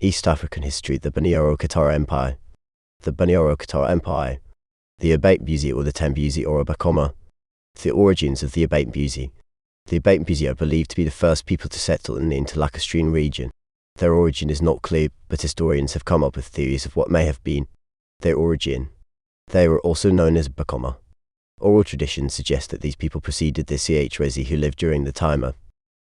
East African history, the Bunyoro Kitara Empire. The Bunyoro Kitara Empire. The Abate-Mbuzi or the Tembuzi or Abakoma. The origins of the Abate-Mbuzi. The Abate-Mbuzi are believed to be the first people to settle in the Interlacustrine region. Their origin is not clear, but historians have come up with theories of what may have been their origin. They were also known as Bakoma. Oral traditions suggest that these people preceded the Chwezi who lived during the time of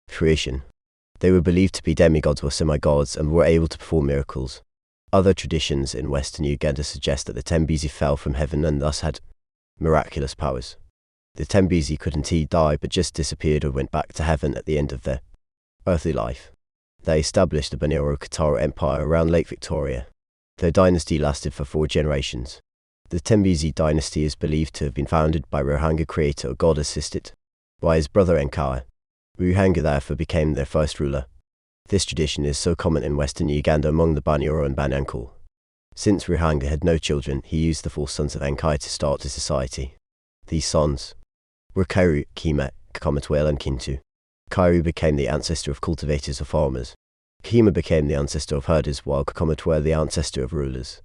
creation. They were believed to be demigods or semi-gods and were able to perform miracles. Other traditions in western Uganda suggest that the Tembuzi fell from heaven and thus had miraculous powers. The Tembuzi could indeed die but just disappeared or went back to heaven at the end of their earthly life. They established the Bunyoro Kitara Empire around Lake Victoria. Their dynasty lasted for 4 generations. The Tembuzi dynasty is believed to have been founded by Ruhanga, creator or god assisted by his brother Enkai. Ruhanga therefore became their first ruler. This tradition is so common in western Uganda among the Bunyoro and Banyankul. Since Ruhanga had no children, he used the 4 sons of Enkai to start a society. These sons were Kairu, Kima, Kakomatwel and Kintu. Kairu became the ancestor of cultivators or farmers. Kima became the ancestor of herders, while Kakomatwel the ancestor of rulers.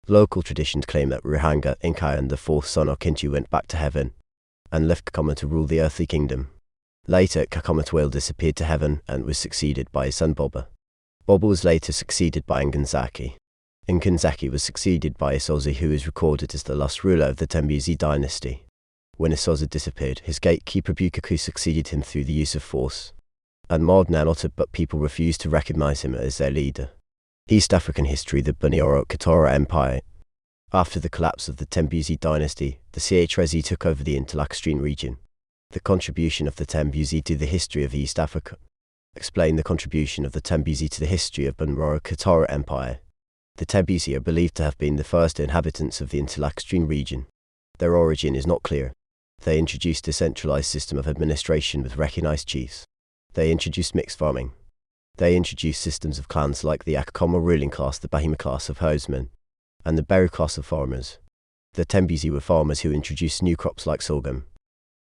Local traditions claim that Ruhanga, Enkai and the 4th son of Kintu went back to heaven and left Kakoma to rule the earthly kingdom. Later, Kakomatwel disappeared to heaven and was succeeded by his son Boba. Boba was later succeeded by Nganzaki. Nganzaki was succeeded by Isozi, who is recorded as the last ruler of the Tembuzi dynasty. When Isozi disappeared, his gatekeeper Bukaku succeeded him through the use of force. And Mardnanotta, but people refused to recognize him as their leader. East African history, the Bunyoro Kitara Empire. After the collapse of the Tembuzi dynasty, the Chwezi took over the Interlacustrine region. The contribution of the Tembuzi to the history of East Africa. Explain the contribution of the Tembuzi to the history of Bunyoro Kitara Empire. The Tembuzi are believed to have been the first inhabitants of the Interlacustrine region. Their origin is not clear. They introduced a centralized system of administration with recognized chiefs. They introduced mixed farming. They introduced systems of clans like the Akakoma ruling class, the Bahima class of herdsmen, and the Beru class of farmers. The Tembuzi were farmers who introduced new crops like sorghum.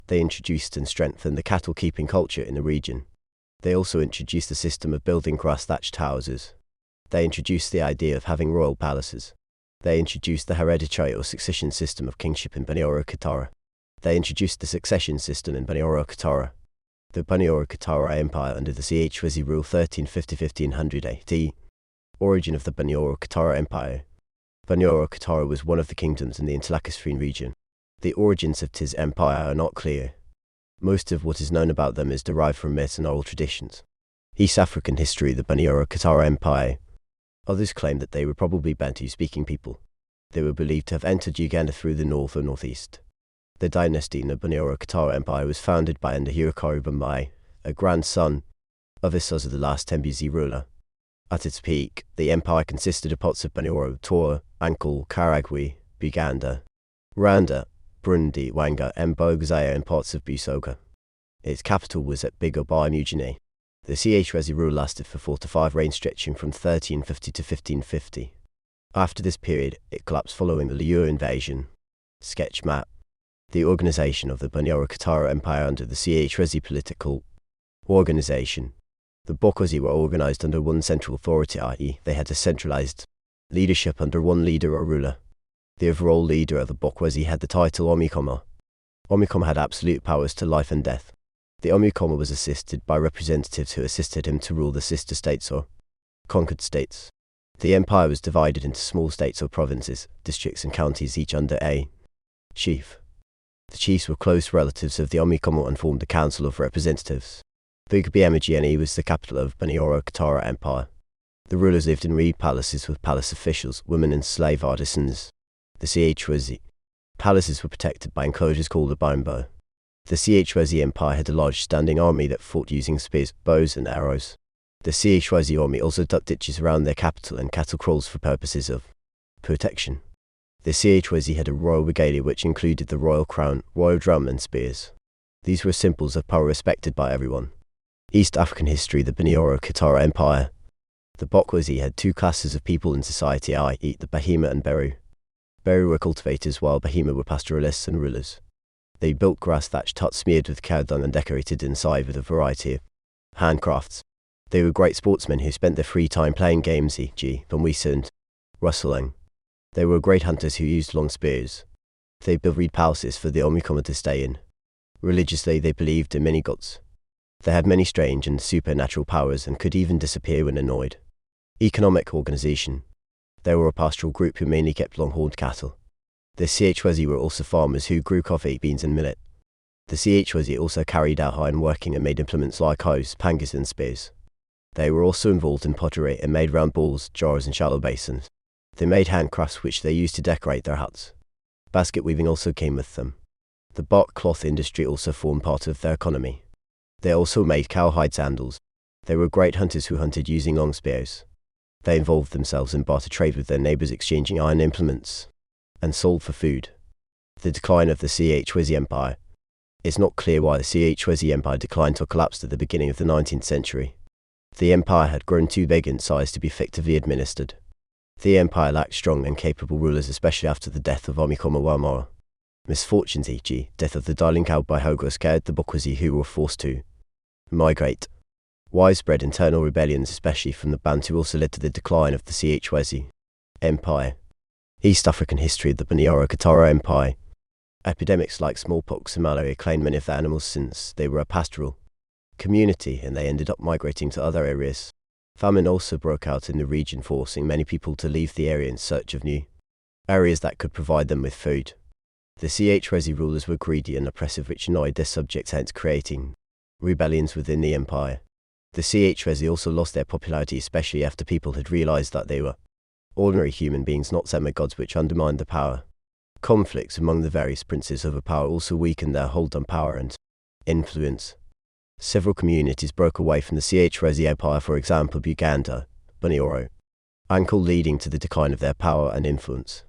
They introduced and strengthened the cattle-keeping culture in the region. They also introduced the system of building grass-thatched houses. They introduced the idea of having royal palaces. They introduced the hereditary or succession system of kingship in Bunyoro Kitara. They introduced the succession system in Bunyoro Kitara. The Bunyoro Kitara Empire under the Chwezi rule 1350–1500 AD. Origin of the Bunyoro Kitara Empire. Bunyoro Kitara was one of the kingdoms in the Interlacustrine region. The origins of this empire are not clear. Most of what is known about them is derived from myths and oral traditions. East African history, the Bunyoro Kitara Empire. Others claim that they were probably Bantu-speaking people. They were believed to have entered Uganda through the north or northeast. The dynasty in the Bunyoro Kitara Empire was founded by Ndahiro Bambai, a grandson of Isozi, the last Tembuzi ruler. At its peak, the empire consisted of parts of Bunyoro, Tora, Ankul, Karagwe, Buganda, Rwanda, Burundi, Wanga, Mbogazaya and parts of Busoga. Its capital was at Bigobaa, Mugini. The Chwezi rule lasted for 4 to 5 reigns stretching from 1350 to 1550. After this period, it collapsed following the Liu invasion. Sketch map. The organization of the Bunyoro Kitara Empire under the Chwezi political organization. The Bokwezi were organized under one central authority, i.e., they had a centralized leadership under one leader or ruler. The overall leader of the Bokwezi had the title Omikoma. Omikoma had absolute powers to life and death. The Omikoma was assisted by representatives who assisted him to rule the sister states or conquered states. The empire was divided into small states or provinces, districts and counties, each under a chief. The chiefs were close relatives of the Omikoma and formed a council of representatives. Bugabiyamagini was the capital of Bunyoro Kitara Empire. The rulers lived in reed palaces with palace officials, women and slave artisans. The Chwezi palaces were protected by enclosures called a bimbo. The Chwezi Empire had a large standing army that fought using spears, bows and arrows. The Chwezi army also dug ditches around their capital and cattle kraals for purposes of protection. The Chwezi had a royal regalia which included the royal crown, royal drum and spears. These were symbols of power respected by everyone. East African history, the Bunyoro Kitara Empire. The Bokwezi had 2 classes of people in society, i.e. the Bahima and Beru. Beru were cultivators while Bahima were pastoralists and rulers. They built grass-thatched huts smeared with cow dung and decorated inside with a variety of handcrafts. They were great sportsmen who spent their free time playing games, e.g. Bunyoro and wrestling. They were great hunters who used long spears. They built reed palaces for the Omikoma to stay in. Religiously, they believed in many gods. They had many strange and supernatural powers and could even disappear when annoyed. Economic organization. They were a pastoral group who mainly kept long-horned cattle. The Chwezi were also farmers who grew coffee, beans and millet. The Chwezi also carried out iron working and made implements like hoes, pangas and spears. They were also involved in pottery and made round bowls, jars and shallow basins. They made handcrafts which they used to decorate their huts. Basket weaving also came with them. The bark cloth industry also formed part of their economy. They also made cowhide sandals. They were great hunters who hunted using long spears. They involved themselves in barter trade with their neighbors, exchanging iron implements and sold for food. The decline of the Chwezi Empire. It's not clear why the Chwezi Empire declined or collapsed at the beginning of the 19th century. The empire had grown too big in size to be effectively administered. The empire lacked strong and capable rulers, especially after the death of Omikoma Wamara. Misfortunes, e.g. death of the darling cow by Hogo, scared the Bokwezi, who were forced to migrate. Widespread internal rebellions, especially from the Bantu, also led to the decline of the Chwezi Empire. East African history of the Bunyoro Kitara Empire. Epidemics like smallpox and malaria claimed many of the animals since they were a pastoral community and they ended up migrating to other areas. Famine also broke out in the region, forcing many people to leave the area in search of new areas that could provide them with food. The Chwezi rulers were greedy and oppressive, which annoyed their subjects, hence creating rebellions within the empire. The Chwezi also lost their popularity, especially after people had realized that they were ordinary human beings, not semi-gods, which undermined the power. Conflicts among the various princes over power also weakened their hold on power and influence. Several communities broke away from the Chwezi Empire, for example Buganda, Bunyoro, Ankle, leading to the decline of their power and influence.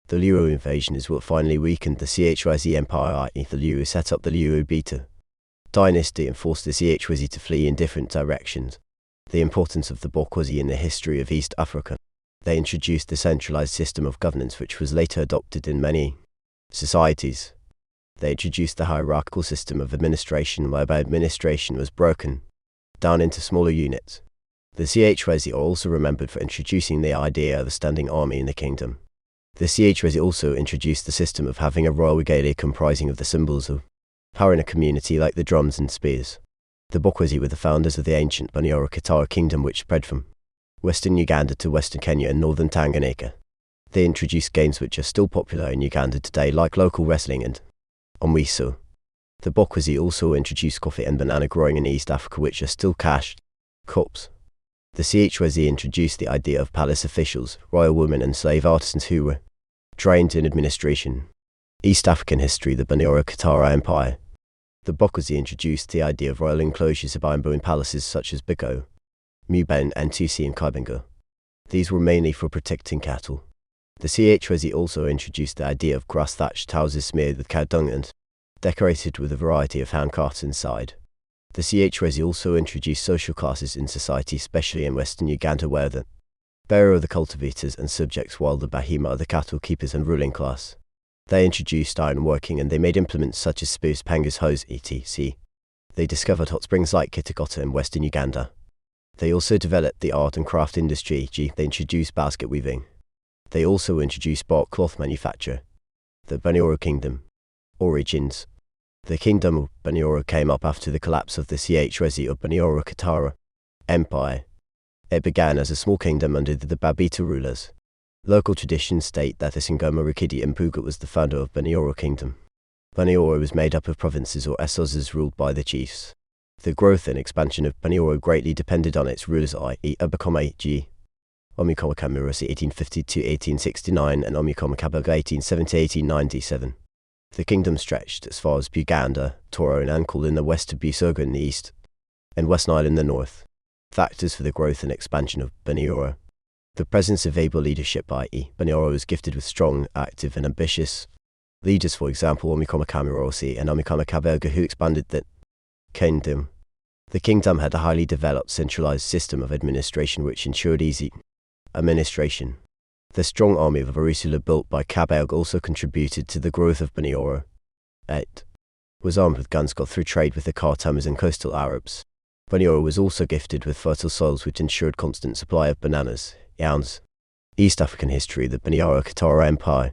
The Luo invasion is what finally weakened the Chwezi Empire, i.e. the Luo set up the Luo Beta dynasty and forced the Chwezi to flee in different directions. The importance of the Bokwezi in the history of East Africa. They introduced the centralized system of governance which was later adopted in many societies. They introduced the hierarchical system of administration, whereby administration was broken down into smaller units. The Chwezi are also remembered for introducing the idea of a standing army in the kingdom. The Chwezi also introduced the system of having a royal regalia comprising of the symbols of power in a community like the drums and spears. The Bokwezi were the founders of the ancient Bunyoro Kitara kingdom, which spread from western Uganda to western Kenya and northern Tanganyika. They introduced games which are still popular in Uganda today, like local wrestling and omwiso. The Bokwezi also introduced coffee and banana growing in East Africa, which are still cash crops. The Chwezi introduced the idea of palace officials, royal women and slave artisans who were trained in administration. East African history, the Bunyoro Kitara Empire. The Bokwezi introduced the idea of royal enclosures of bamboo in palaces such as Biko, Muben and Tusi and Kaibenga. These were mainly for protecting cattle. The Chwezi also introduced the idea of grass-thatched houses smeared with cow dung and decorated with a variety of handcrafts inside. The Chwezi also introduced social classes in society, especially in western Uganda, where the Bearer are the cultivators and subjects, while the Bahima are the cattle keepers and ruling class. They introduced iron working and they made implements such as spears, pangas, hoes, etc. They discovered hot springs like Kitagota in western Uganda. They also developed the art and craft industry, e.g. they introduced basket weaving. They also introduced bark cloth manufacture. The Bunyoro Kingdom. Origins. The Kingdom of Bunyoro came up after the collapse of the Chwezi or Bunyoro Kitara Empire. It began as a small kingdom under the Babita rulers. Local traditions state that the Singoma Rukidi Mpuga was the founder of Bunyoro Kingdom. Bunyoro was made up of provinces or esozas ruled by the chiefs. The growth and expansion of Bunyoro greatly depended on its rulers, i.e. Abakoma G. Omikoma Kamirosi 1850-1869 and Omikoma Kabaga 1870-1897. The kingdom stretched as far as Buganda, Toro and Ankle in the west to Busoga in the east, and West Nile in the north. Factors for the growth and expansion of Bunyoro. The presence of able leadership, i.e. Bunyoro was gifted with strong, active and ambitious leaders, for example Omikoma Kamirosi and Omikoma Kabaga, who expanded the kingdom. The kingdom had a highly developed centralized system of administration which ensured easy administration. The strong army of Arusula built by Kabaga also contributed to the growth of Bunyoro. It was armed with guns got through trade with the Khartoumers and coastal Arabs. Bunyoro was also gifted with fertile soils which ensured constant supply of bananas, yams. East African history. The Bunyoro Kitara Empire